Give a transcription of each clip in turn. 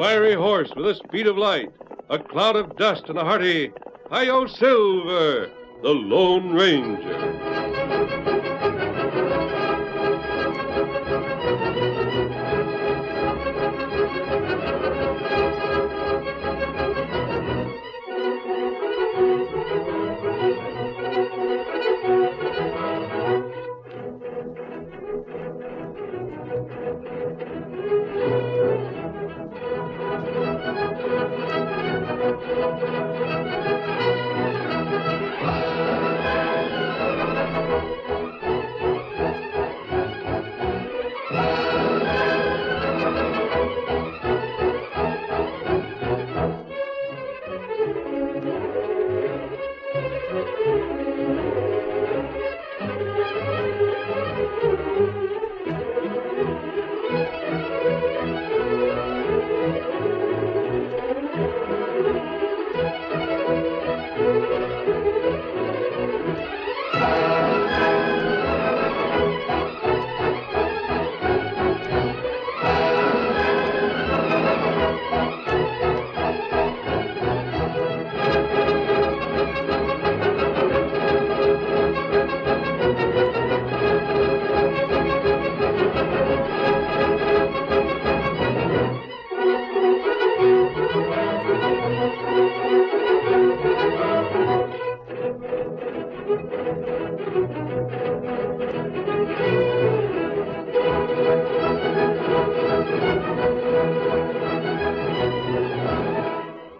fiery horse with the speed of light, a cloud of dust, and a hearty, Hi-Yo Silver, the Lone Ranger.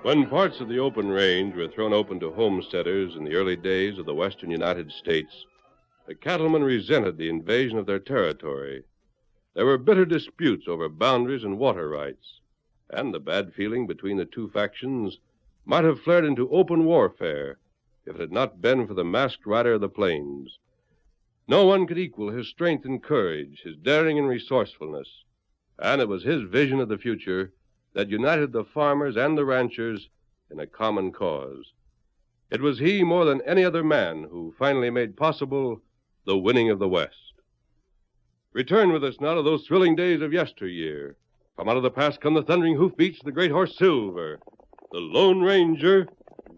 When parts of the open range were thrown open to homesteaders in the early days of the western United States, the cattlemen resented the invasion of their territory. There were bitter disputes over boundaries and water rights, and the bad feeling between the two factions might have flared into open warfare if it had not been for the masked rider of the plains. No one could equal his strength and courage, his daring and resourcefulness, and it was his vision of the future that united the farmers and the ranchers in a common cause. It was he, more than any other man, who finally made possible the winning of the West. Return with us now to those thrilling days of yesteryear. From out of the past come the thundering hoofbeats of the great horse Silver. The Lone Ranger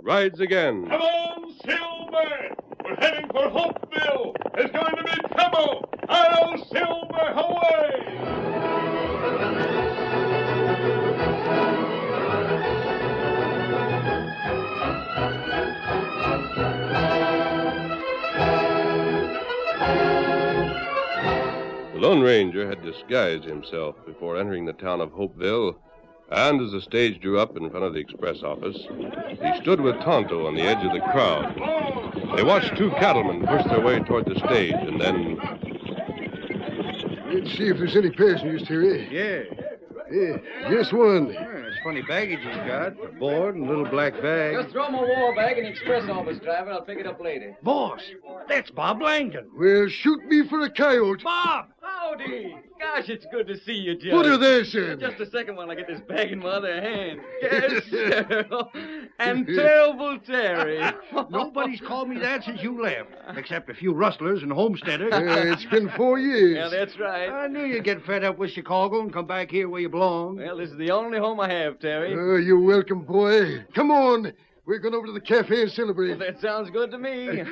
rides again. Come on, Silver! We're heading for Hopeville. There's going to be trouble. Hi-Yo Silver, away! The Lone Ranger had disguised himself before entering the town of Hopeville, and as the stage drew up in front of the express office, he stood with Tonto on the edge of the crowd. They watched two cattlemen push their way toward the stage, and then... Let's see if there's any passengers, Terry. Yeah. Just one. It's funny baggage he's got. A board and a little black bag. Just throw my war bag in the express office, driver. I'll pick it up later. Boss, that's Bob Langdon. Well, shoot me for a coyote. Bob! Howdy. Gosh, it's good to see you, Judge. Put her there, son. Just a second while I get this bag in my other hand. Yes, sir. And terrible Terry. Nobody's called me that since you left, except a few rustlers and homesteaders. It's been 4 years. Yeah, that's right. I knew you'd get fed up with Chicago and come back here where you belong. Well, this is the only home I have, Terry. You're welcome, boy. Come on. We're going over to the cafe and celebrate. Well, that sounds good to me.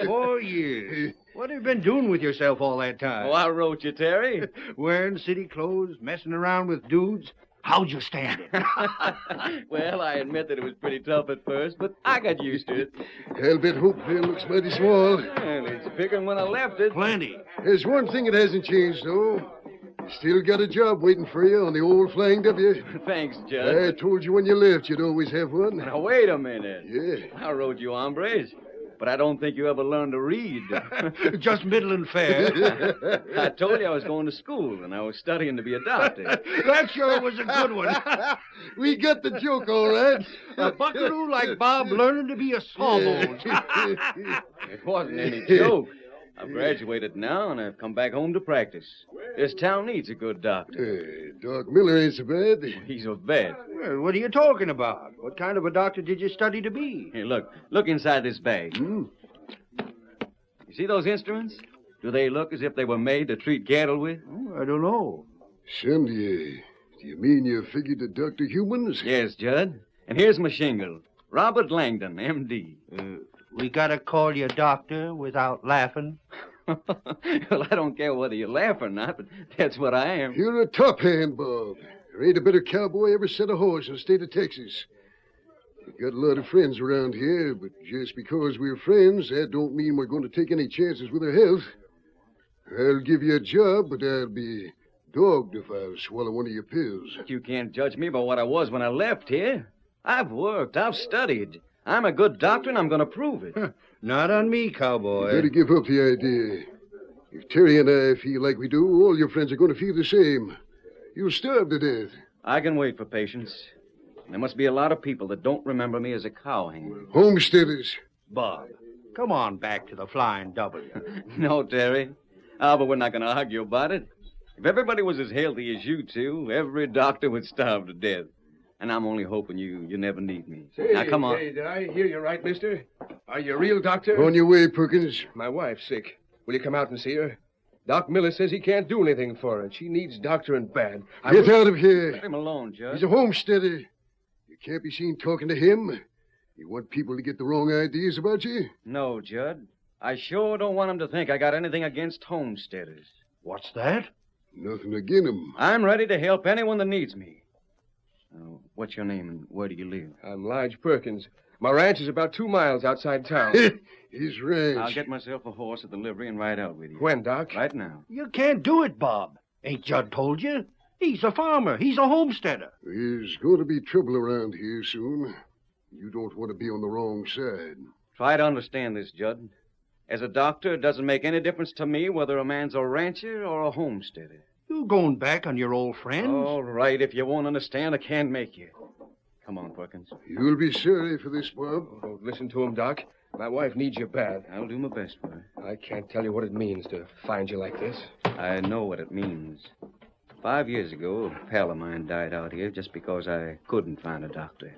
4 years. What have you been doing with yourself all that time? Oh, I wrote you, Terry. Wearing city clothes, messing around with dudes. How'd you stand it? Well, I admit that it was pretty tough at first, but I got used to it. I'll bet Hopeville looks mighty small. Well, it's bigger than when I left it. Plenty. There's one thing that hasn't changed, though. Still got a job waiting for you on the old Flying W. Thanks, I Judge. told you when you left you'd always have one. Now, wait a minute. Yeah. I wrote you hombres, but I don't think you ever learned to read. Just middling fair. I told you I was going to school, and I was studying to be a doctor. That sure was a good one. We got the joke, all right. A buckaroo like Bob learning to be a sawbones. It wasn't any joke. I've graduated now, and I've come back home to practice. This town needs a good doctor. Doc Miller ain't so bad. He's a vet. Well, what are you talking about? What kind of a doctor did you study to be? Here, look inside this bag. You see those instruments? Do they look as if they were made to treat cattle with? Oh, I don't know. Son, do Do you mean you figured to doctor humans? Yes, Judd. And here's my shingle. Robert Langdon, M.D. We gotta call you doctor without laughing. Well, I don't care whether you laugh or not, but that's what I am. You're a top hand, Bob. There ain't a better cowboy ever set a horse in the state of Texas. We've got a lot of friends around here, but just because we're friends, that don't mean we're going to take any chances with our health. I'll give you a job, but I'll be dogged if I swallow one of your pills. You can't judge me by what I was when I left here. I've worked. I've studied. I'm a good doctor, and I'm going to prove it. Not on me, You cowboy. better give up the idea. If Terry and I feel like we do, all your friends are going to feel the same. You'll starve to death. I can wait for patience. There must be a lot of people that don't remember me as a cowhand. Homesteaders. Bob, come on back to the Flying W. No, Terry. Oh, but we're not going to argue about it. If everybody was as healthy as you two, every doctor would starve to death. And I'm only hoping you never need me. Now, come on. Did I hear you right, mister? Are you a real doctor? On your way, Perkins. My wife's sick. Will you come out and see her? Doc Miller says he can't do anything for her. She needs doctoring bad. Get out of here. Let him alone, Judge. He's a homesteader. You can't be seen talking to him. You want people to get the wrong ideas about you? No, Judd. I sure don't want him to think I got anything against homesteaders. What's that? Nothing against him. I'm ready to help anyone that needs me. What's your name and where do you live? I'm Lige Perkins. My ranch is about 2 miles outside town. His ranch. I'll get myself a horse at the livery and ride out with you. When, Doc? Right now. You can't do it, Bob. Ain't Judd told you? He's a farmer. He's a homesteader. There's going to be trouble around here soon. You don't want to be on the wrong side. Try to understand this, Judd. As a doctor, it doesn't make any difference to me whether a man's a rancher or a homesteader. You going back on your old friends? All right, if you won't understand, I can't make you. Come on, Perkins. You'll be sorry for this, Bob. Don't listen to him, Doc. My wife needs you bad. I'll do my best for her. I can't tell you what it means to find you like this. I know what it means. 5 years ago, a pal of mine died out here just because I couldn't find a doctor.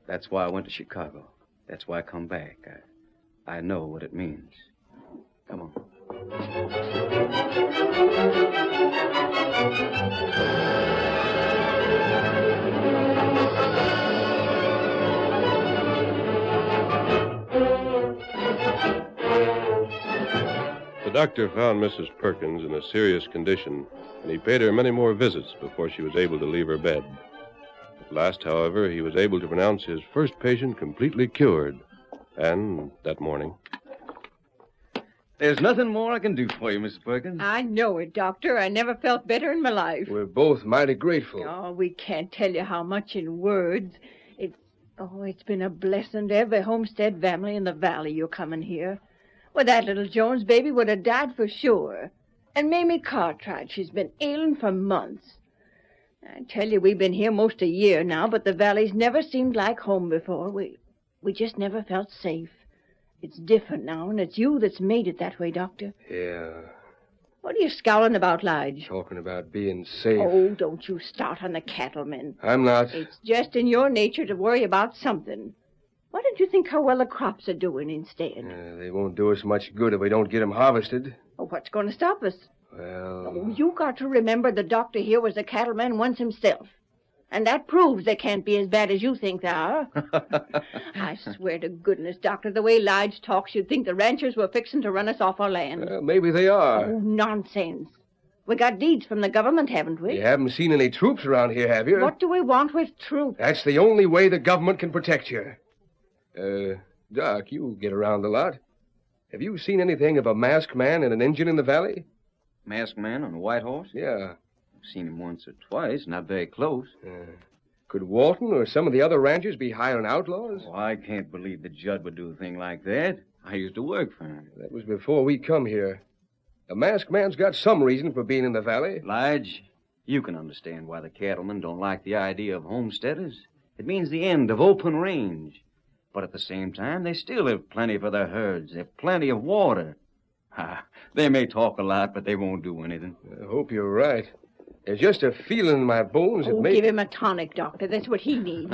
That's why I went to Chicago. That's why I come back. I know what it means. Come on. The doctor found Mrs. Perkins in a serious condition, and he paid her many more visits before she was able to leave her bed. At last, however, he was able to pronounce his first patient completely cured. And that morning... There's nothing more I can do for you, Mrs. Perkins. I know it, Doctor. I never felt better in my life. We're both mighty grateful. Oh, we can't tell you how much in words. It's been a blessing to every homestead family in the valley you're coming here. Well, that little Jones baby would have died for sure. And Mamie Cartwright, she's been ailing for months. I tell you, we've been here most a year now, but the valley's never seemed like home before. We just never felt safe. It's different now, and it's you that's made it that way, Doctor. Yeah, What are you scowling about, Lige? talking about being safe. Oh, don't you start on the cattlemen. I'm not. It's just in your nature to worry about something. Why don't you think how well the crops are doing instead? They won't do us much good if we don't get them harvested. Oh, what's going to stop us? Well, Oh, you got to remember the doctor here was a cattleman once himself. And that proves they can't be as bad as you think they are. I swear to goodness, Doctor, the way Lige talks, you'd think the ranchers were fixing to run us off our land. maybe they are. Oh, nonsense. We got deeds from the government, haven't we? You haven't seen any troops around here, have you? What do we want with troops? That's the only way the government can protect you. Doc, you get around a lot. Have you seen anything of a masked man and an Indian in the valley? Masked man on a white horse? Yeah. I've seen him once or twice, not very close. Could Walton or some of the other ranchers be hiring outlaws? Oh, I can't believe that Judd would do a thing like that. I used to work for him. That was before we come here. A masked man's got some reason for being in the valley. Lige, you can understand why the cattlemen don't like the idea of homesteaders. It means the end of open range. But at the same time, they still have plenty for their herds. They have plenty of water. They may talk a lot, but they won't do anything. I hope you're right. There's just a feeling in my bones that Oh, may... give him a tonic, Doctor. That's what he needs.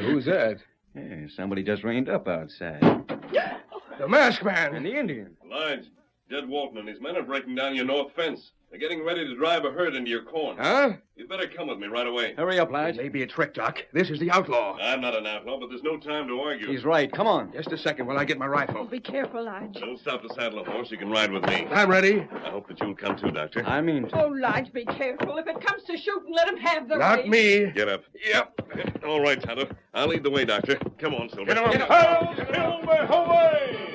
Who's that? Yeah, somebody just reined up outside. The masked man. And the Indian. Lige, Jed Walton and his men are breaking down your north fence. They're getting ready to drive a herd into your corn. Huh? You'd better come with me right away. Hurry up, It Lige. may be a trick, Doc. This is the outlaw. I'm not an outlaw, but there's no time to argue. He's right. Come on. Just a second while I get my rifle. Be careful, Lige. Don't stop to saddle a horse. You can ride with me. I'm ready. I hope that you'll come too, Doctor. I mean to. Oh, Lige, be careful. If it comes to shooting, let him have the Not race. me. Get up. Yep. All right, Tonto. I'll lead the way, Doctor. Come on, Silver. Get him up. I'll Silver, away!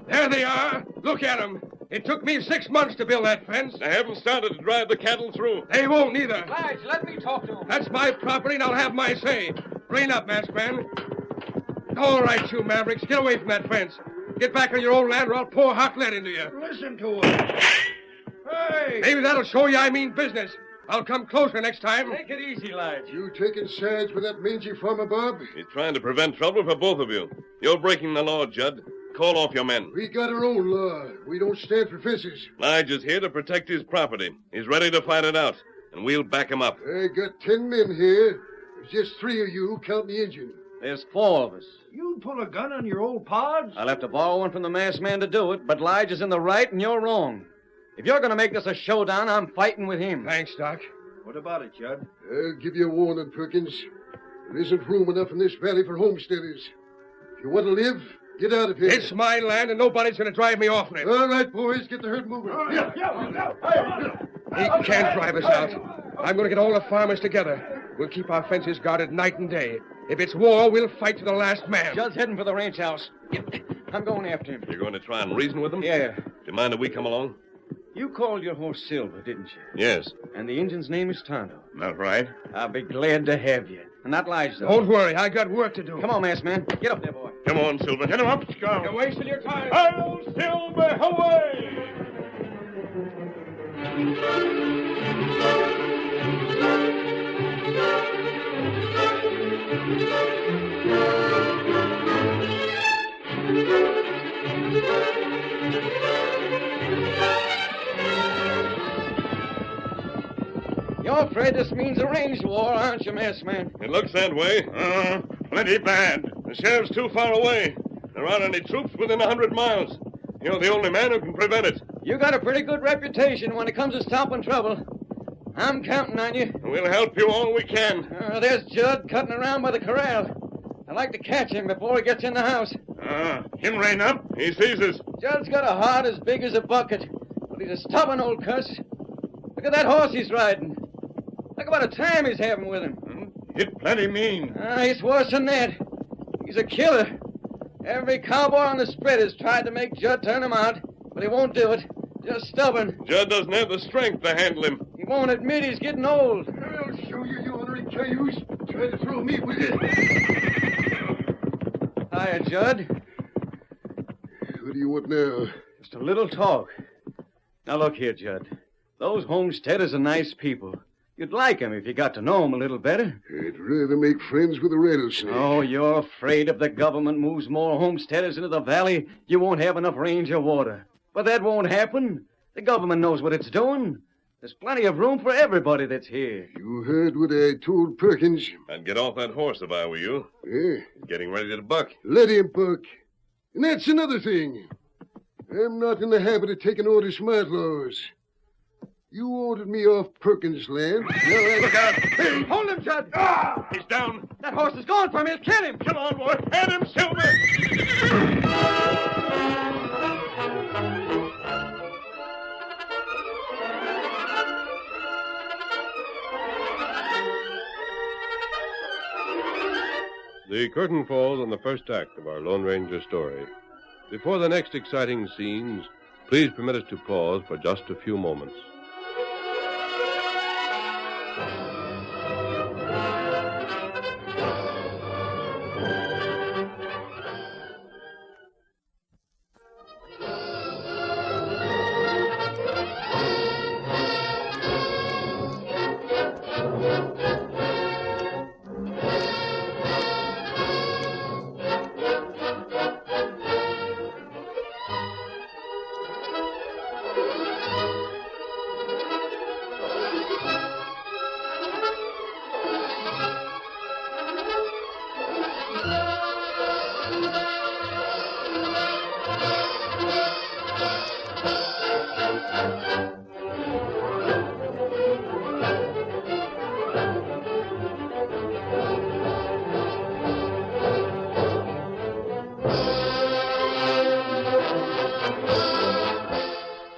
There they are. Look at them. It took me 6 months to build that fence. I haven't started to drive the cattle through. They won't neither. Lige, let me talk to him. That's my property, and I'll have my say. Rein up, masked man. All right, you mavericks. Get away from that fence. Get back on your own land, or I'll pour hot lead into you. Listen to him. Hey! Maybe that'll show you I mean business. I'll come closer next time. Take it easy, Lige. You taking sides with that mangy farmer, Bob? He's trying to prevent trouble for both of you. You're breaking the law, Judd. Call off your men. We got our own law. We don't stand for fences. Lige is here to protect his property. He's ready to fight it out, and we'll back him up. I got 10 men here. There's just 3 of you, counting the engine. There's 4 of us. You'd pull a gun on your old pods? I'll have to borrow one from the masked man to do it, but Lige is in the right and you're wrong. If you're going to make this a showdown, I'm fighting with him. Thanks, Doc. What about it, Judd? I'll give you a warning, Perkins. There isn't room enough in this valley for homesteaders. If you want to live, get out of here. It's my land, and nobody's going to drive me off it. All right, boys, get the herd moving. He can't drive us out. I'm going to get all the farmers together. We'll keep our fences guarded night and day. If it's war, we'll fight to the last man. Judd's heading for the ranch house. I'm going after him. You're going to try and reason with him? Yeah. Do you mind if we come along? You called your horse Silver, didn't you? Yes. And the Injun's name is Tonto. That's right. I'll be glad to have you. And not Lige, though. Don't worry, I got work to do. Come on, masked man. Get up there, boy. Come on, Silver. Get him up, Scout. You're wasting your time. I'll Silver, away! You're afraid this means a range war, aren't you, masked man? It looks that way. Plenty bad. The sheriff's too far away. There aren't any troops within 100 miles. You're the only man who can prevent it. You got a pretty good reputation when it comes to stopping trouble. I'm counting on you. We'll help you all we can. There's Judd cutting around by the corral. I'd like to catch him before he gets in the house. Him rein up. He sees us. Judd's got a heart as big as a bucket, but he's a stubborn old cuss. Look at that horse he's riding. Look what a time he's having with him. Hit plenty mean. He's worse than that. He's a killer. Every cowboy on the spread has tried to make Judd turn him out, but he won't do it. Just stubborn. Judd doesn't have the strength to handle him. He won't admit he's getting old. I'll show you, you ornery cayuse. Try to throw me with it. Hiya, Judd. What do you want now? Just a little talk. Now, look here, Judd. Those homesteaders are nice people. You'd like 'em if you got to know 'em a little better. I'd rather make friends with a rattlesnake. Oh, you're afraid if the government moves more homesteaders into the valley, you won't have enough range or water. But that won't happen. The government knows what it's doing. There's plenty of room for everybody that's here. You heard what I told Perkins. I'd get off that horse if I were you. Yeah, He's getting ready to buck. let him buck. And that's another thing. I'm not in the habit of taking orders from outlaws. You ordered me off Perkins' land. Look out. Hey, hold him, Judd. He's down. That horse is going for him. He'll kill him. Come on, boy. Hand him, Silver. The curtain falls on the first act of our Lone Ranger story. Before the next exciting scenes, please permit us to pause for just a few moments.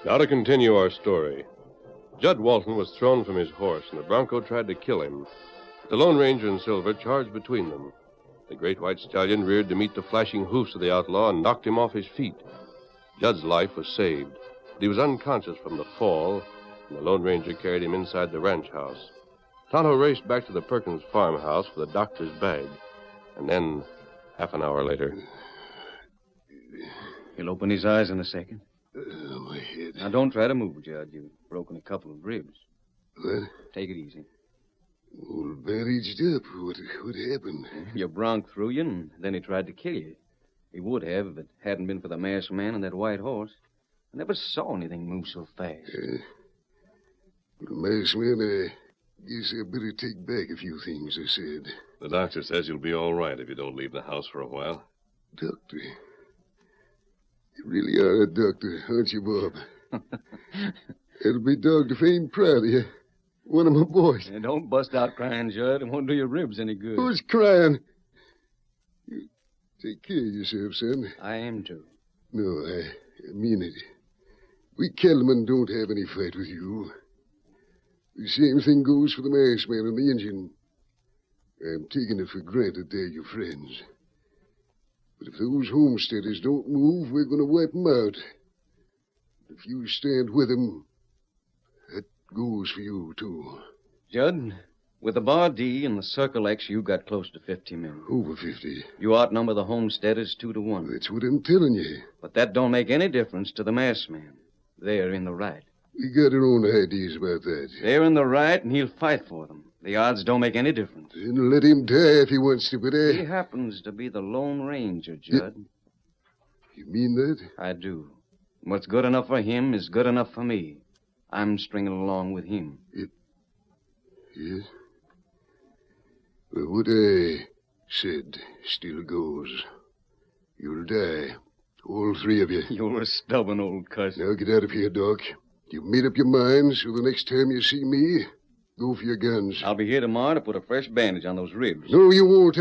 Now to continue our story. Judd Walton was thrown from his horse, and the bronco tried to kill him. The Lone Ranger and Silver charged between them. The great white stallion reared to meet the flashing hoofs of the outlaw and knocked him off his feet. Judd's life was saved, but he was unconscious from the fall, and the Lone Ranger carried him inside the ranch house. Tonto raced back to the Perkins farmhouse for the doctor's bag, and then, half an hour later... He'll open his eyes in a second. My head. Now, don't try to move, Judd. You've broken a couple of ribs. What? Take it easy. All bandaged up. What happened? Your bronc threw you, and then he tried to kill you. He would have if it hadn't been for the masked man and that white horse. I never saw anything move so fast. The masked man, I guess I better take back a few things I said. The doctor says you'll be all right if you don't leave the house for a while. Doctor? You really are a doctor, aren't you, Bob? It'll be dogged if I ain't proud of you. One of my boys. Yeah, don't bust out crying, Judd. It won't do your ribs any good. Who's crying? You take care of yourself, son. I am, too. No, I mean it. We cattlemen don't have any fight with you. The same thing goes for the masked man and the Indian. I'm taking it for granted they're your friends. But if those homesteaders don't move, we're going to wipe them out. If you stand with them, that goes for you, too. Judd, with the Bar D and the Circle X, you got close to 50 men. Over 50. You outnumber the homesteaders 2-1. That's what I'm telling you. But that don't make any difference to the masked man. They're in the right. We got our own ideas about that. They're in the right, and he'll fight for them. The odds don't make any difference. Then let him die if he wants to, but He happens to be the Lone Ranger, Judd. You mean that? I do. What's good enough for him is good enough for me. I'm stringing along with him. Yes? Well, what I said still goes. You'll die. All three of you. You're a stubborn old cuss. Now get out of here, Doc. You've made up your mind, so the next time you see me, go for your guns. I'll be here tomorrow to put a fresh bandage on those ribs. No, you won't,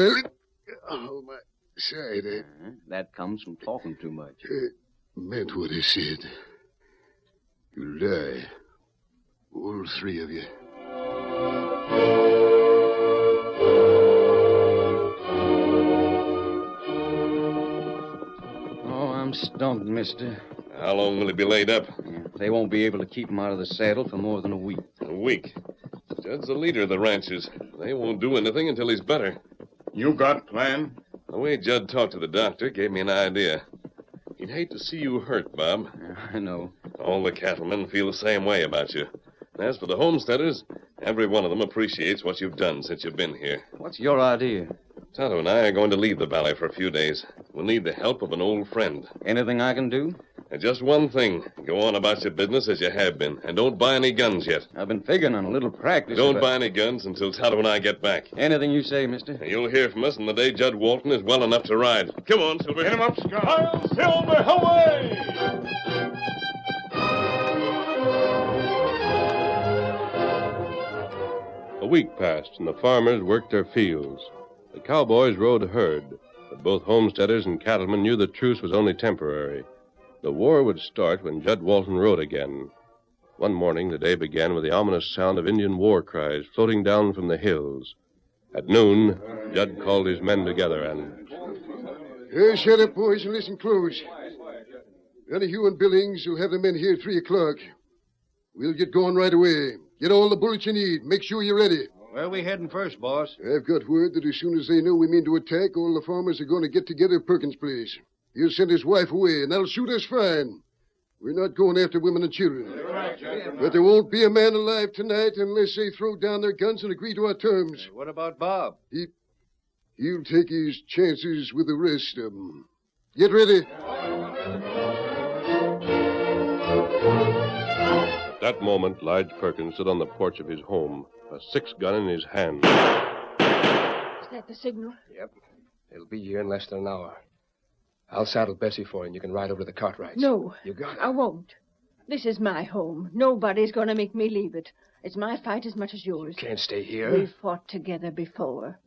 Oh, my side. That comes from talking too much. Meant what I said. You'll die. All three of you. Oh, I'm stumped, mister. How long will he be laid up? Yeah, they won't be able to keep him out of the saddle for more than a week. A week. Judd's the leader of the ranchers. They won't do anything until he's better. You got plan? The way Judd talked to the doctor gave me an idea. He'd hate to see you hurt, Bob. Yeah, I know. All the cattlemen feel the same way about you. And as for the homesteaders, every one of them appreciates what you've done since you've been here. What's your idea? Tonto and I are going to leave the valley for a few days. We'll need the help of an old friend. Anything I can do? And just one thing. Go on about your business as you have been. And don't buy any guns yet. I've been figuring on a little practice. Don't buy any guns until Tonto and I get back. Anything you say, mister. You'll hear from us on the day Judd Walton is well enough to ride. Come on, Silver. Get him up, Scott. I'll Silver, away! A week passed, and the farmers worked their fields. The cowboys rode herd, but both homesteaders and cattlemen knew the truce was only temporary. The war would start when Judd Walton rode again. One morning, the day began with the ominous sound of Indian war cries floating down from the hills. At noon, Judd called his men together and... Shut up, boys, and listen close. None of you and Billings will have the men here at 3 o'clock. We'll get going right away. Get all the bullets you need. Make sure you're ready. Where are we heading first, boss? I've got word that as soon as they know we mean to attack, all the farmers are going to get together at Perkins' place. He'll send his wife away, and that'll suit us fine. We're not going after women and children. But there won't be a man alive tonight unless they throw down their guns and agree to our terms. What about Bob? He'll take his chances with the rest of them. Get ready. At that moment, Lige Perkins stood on the porch of his home, a 6-gun in his hand. Is that the signal? Yep. It'll be here in less than an hour. I'll saddle Bessie for you, and you can ride over to the Cartwrights. No. You got it. I won't. This is my home. Nobody's going to make me leave it. It's my fight as much as yours. Can't stay here. We've fought together before.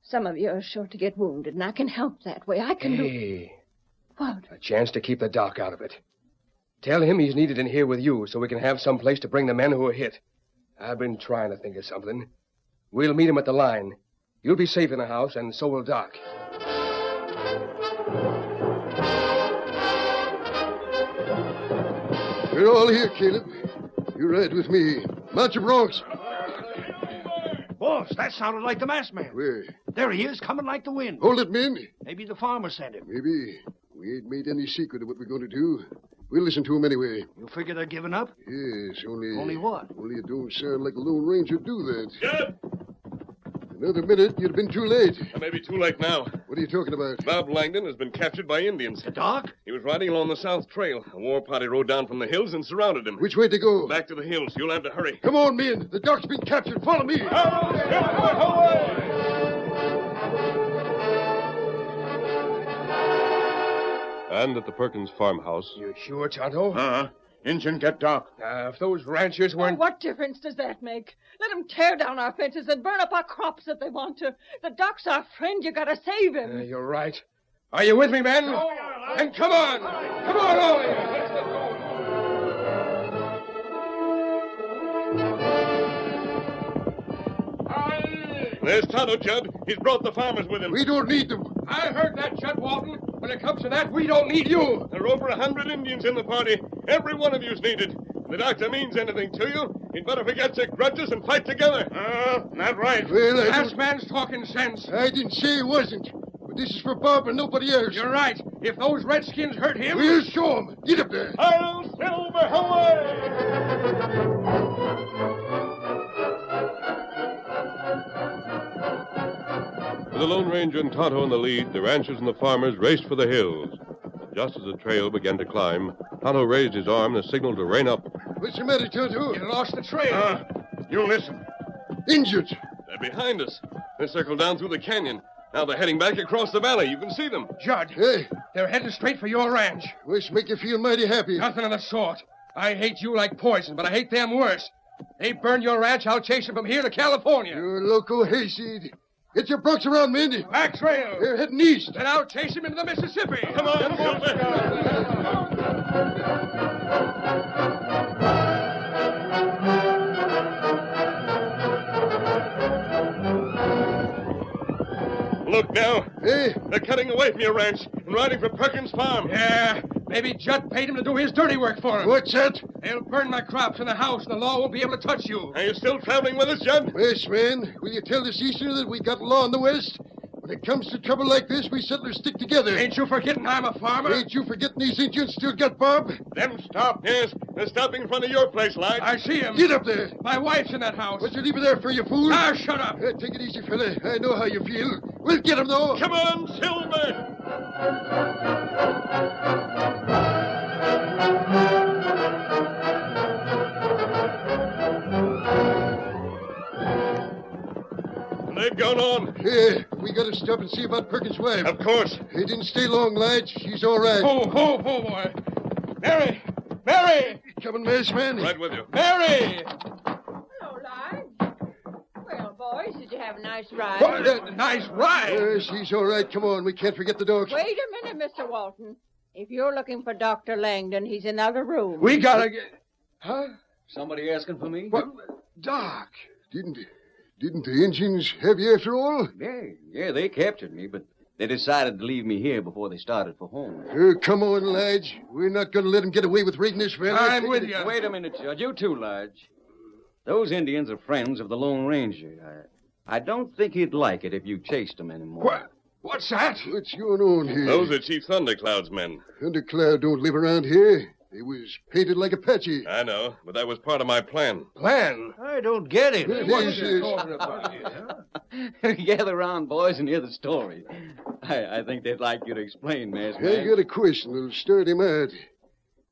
Some of you are sure to get wounded, and I can help that way. I can do... Hey, What? a chance to keep the doc out of it. Tell him he's needed in here with you so we can have some place to bring the men who are hit. I've been trying to think of something. We'll meet him at the line. You'll be safe in the house, and so will Doc. We're all here, Caleb. You ride with me. Mount your broncs. Boss, that sounded like the masked man. Where? There he is, coming like the wind. Hold it, men. Maybe the farmer sent him. Maybe. We ain't made any secret of what we're going to do. We'll listen to him anyway. You figure they're giving up? Yes, only... Only what? Only it don't sound like a Lone Ranger do that. Judd! Another minute, you'd have been too late. I may be too late now. What are you talking about? Bob Langdon has been captured by Indians. The doc? He was riding along the South Trail. A war party rode down from the hills and surrounded him. Which way to go? Back to the hills. You'll have to hurry. Come on, men. The doc's been captured. Follow me. And at the Perkins farmhouse, You sure, Tonto? Uh-huh. Injun get doc. If those ranchers weren't... What difference does that make? Let them tear down our fences and burn up our crops if they want to. The doc's our friend. You gotta save him. You're right. Are you with me, men? Then come on. Come on, all of you. Let's get going. There's Tonto, Judd. He's brought the farmers with him. We don't need them. I heard that, Judd Walton. When it comes to that, we don't need you. There are over 100 Indians in the party. Every one of you's needed. If the doctor means anything to you, he'd better forget your grudges and fight together. Not right. Well, Last man's talking sense. I didn't say he wasn't. But this is for Bob and nobody else. You're right. If those redskins hurt him... We'll show him. Get up there. I'll Silver away! with the Lone Ranger and Tonto in the lead, the ranchers and the farmers raced for the hills. Just as the trail began to climb, Tonto raised his arm in a signal to rein up. What's the matter, Tonto? You lost the trail. You listen. Injured. They're behind us. They circled down through the canyon. Now they're heading back across the valley. You can see them. Judd, Hey, they're heading straight for your ranch. which make you feel mighty happy. Nothing of the sort. I hate you like poison, but I hate them worse. They burn your ranch, I'll chase them from here to California. You loco hayseed. Get your broncs around, men. Back trail. They're heading east. Then I'll chase them into the Mississippi. Come on, Look now. Hey, They're cutting away from your ranch and riding for Perkins' farm. Yeah, maybe Judd paid him to do his dirty work for him. what's that? They'll burn my crops in the house, and the law won't be able to touch you. Are you still traveling with us, Judd? Yes, man. Will you tell this Easterner that we got law in the West? When it comes to trouble like this, we settlers stick together. Ain't you forgetting I'm a farmer? Ain't you forgetting these Indians still got Bob? Them stop. Yes, they're stopping in front of your place, lad. I see him. Get up there. My wife's in that house. What'd you leave her there for, you fool? Ah, shut up. Take it easy, fella. I know how you feel. We'll get him, though. Come on, Silver. They've gone on. Yeah, we gotta stop and see about Perkins' wife. Of course. He didn't stay long, lad. She's all right. Ho, boy. Mary! Mary! Coming, masked man. Right with you. Mary! Hello, Lige. Well, boys, did you have a nice ride? What? Nice ride. She's all right. Come on. We can't forget the dogs. Wait a minute, Mr. Walton. If you're looking for Dr. Langdon, he's in the other room. We gotta get... Huh? Somebody asking for me? What? Doc. Didn't the Indians have you after all? Yeah, they captured me, but they decided to leave me here before they started for home. Come on, lads. We're not going to let them get away with raiding this valley. I'm with you. Wait a minute, Judge. You too, Lodge. Those Indians are friends of the Lone Ranger. I don't think he'd like it if you chased them anymore. What? What's that? What's going on here? Those are Chief Thundercloud's men. Thundercloud don't live around here. They was painted like Apache. I know, but that was part of my plan. Plan? I don't get it. This is... Gather round, boys, and hear the story. I think they'd like you to explain, Masked I Man. got a question that'll start him out.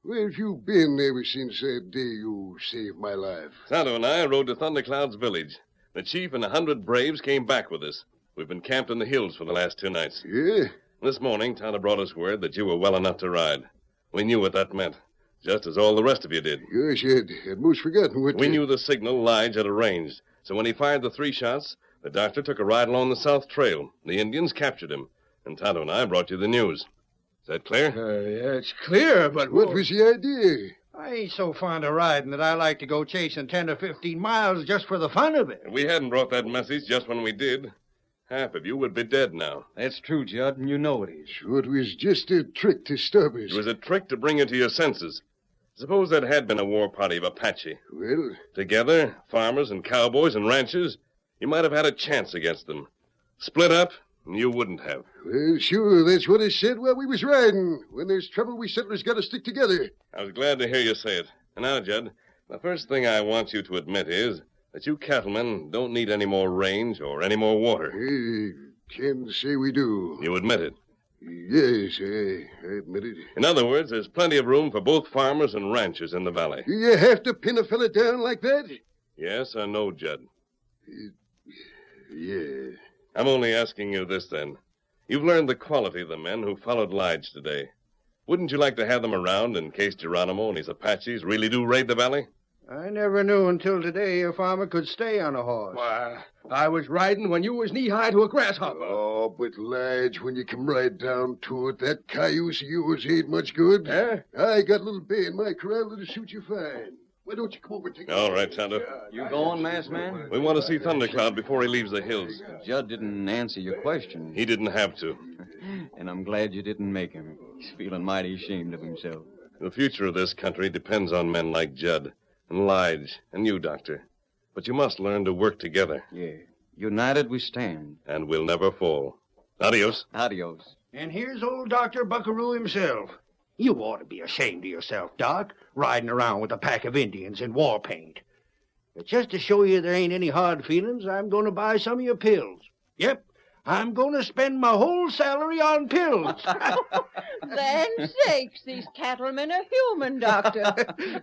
Where have you been ever since that day you saved my life? Tonto and I rode to Thundercloud's village. The chief and 100 braves came back with us. We've been camped in the hills for the last 2 nights. Yeah? This morning, Tonto brought us word that you were well enough to ride. We knew what that meant. just as all the rest of you did. Gosh, I'd most forgotten what... We knew the signal Lige had arranged, so when he fired the 3 shots, the doctor took a ride along the south trail. The Indians captured him, and Tonto and I brought you the news. Is that clear? Yeah, it's clear, but... What was the idea? I ain't so fond of riding that I like to go chasing 10 or 15 miles just for the fun of it. If we hadn't brought that message just when we did, half of you would be dead now. That's true, Judd, and you know it is. So it was just a trick to stop us. It was a trick to bring you to your senses. Suppose that had been a war party of Apache. Well... Together, farmers and cowboys and ranchers, you might have had a chance against them. Split up, and you wouldn't have. Well, sure, that's what I said while we was riding. When there's trouble, we settlers gotta stick together. I was glad to hear you say it. And now, Judd, the first thing I want you to admit is that you cattlemen don't need any more range or any more water. Can't say we do. You admit it. Yes, I admit it. In other words, there's plenty of room for both farmers and ranchers in the valley. Do you have to pin a fella down like that? Yes or no, Judd? Yeah. I'm only asking you this, then. You've learned the quality of the men who followed Lige today. Wouldn't you like to have them around in case Geronimo and his Apaches really do raid the valley? I never knew until today a farmer could stay on a horse. Why, I was riding when you was knee-high to a grasshopper. Oh, but Lige, when you come right down to it, that cayuse of yours ain't much good. Huh? I got a little bay in my corral that'll suit you fine. Why don't you come over and take All right, Tonto. You going, masked man? We want to see Thundercloud before he leaves the hills. Judd didn't answer your question. He didn't have to. And I'm glad you didn't make him. He's feeling mighty ashamed of himself. The future of this country depends on men like Judd and Lige and you, Doctor. But you must learn to work together. Yeah. United we stand. And we'll never fall. Adios. Adios. And here's old Dr. Buckaroo himself. You ought to be ashamed of yourself, Doc, riding around with a pack of Indians in war paint. But just to show you there ain't any hard feelings, I'm going to buy some of your pills. Yep, I'm going to spend my whole salary on pills. Land sakes, these cattlemen are human, Doctor.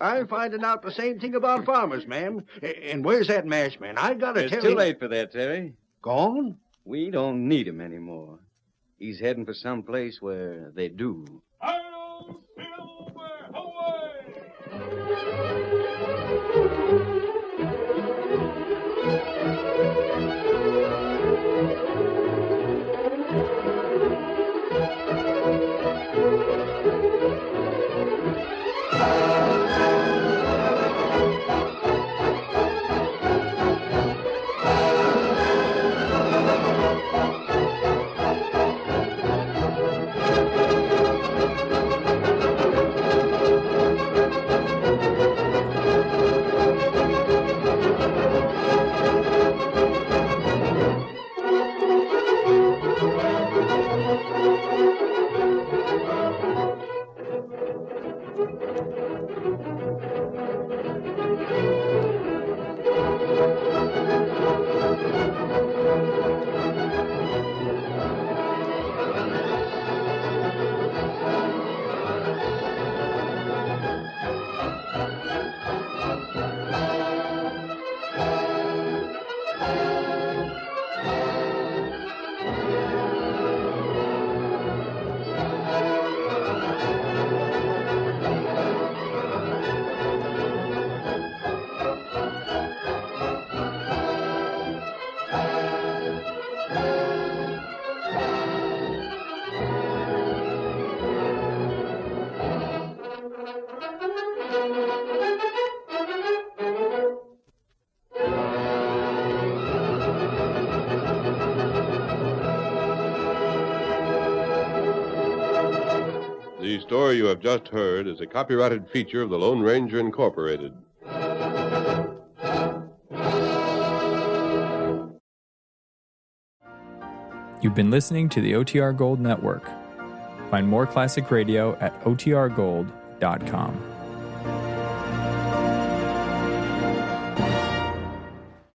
I'm finding out the same thing about farmers, ma'am. And where's that masked man? I got to It's tell too him... late for that, Terry. Gone? We don't need him anymore. He's heading for some place where they do. The story you have just heard is a copyrighted feature of the Lone Ranger Incorporated. You've been listening to the OTR Gold Network. Find more classic radio at otrgold.com.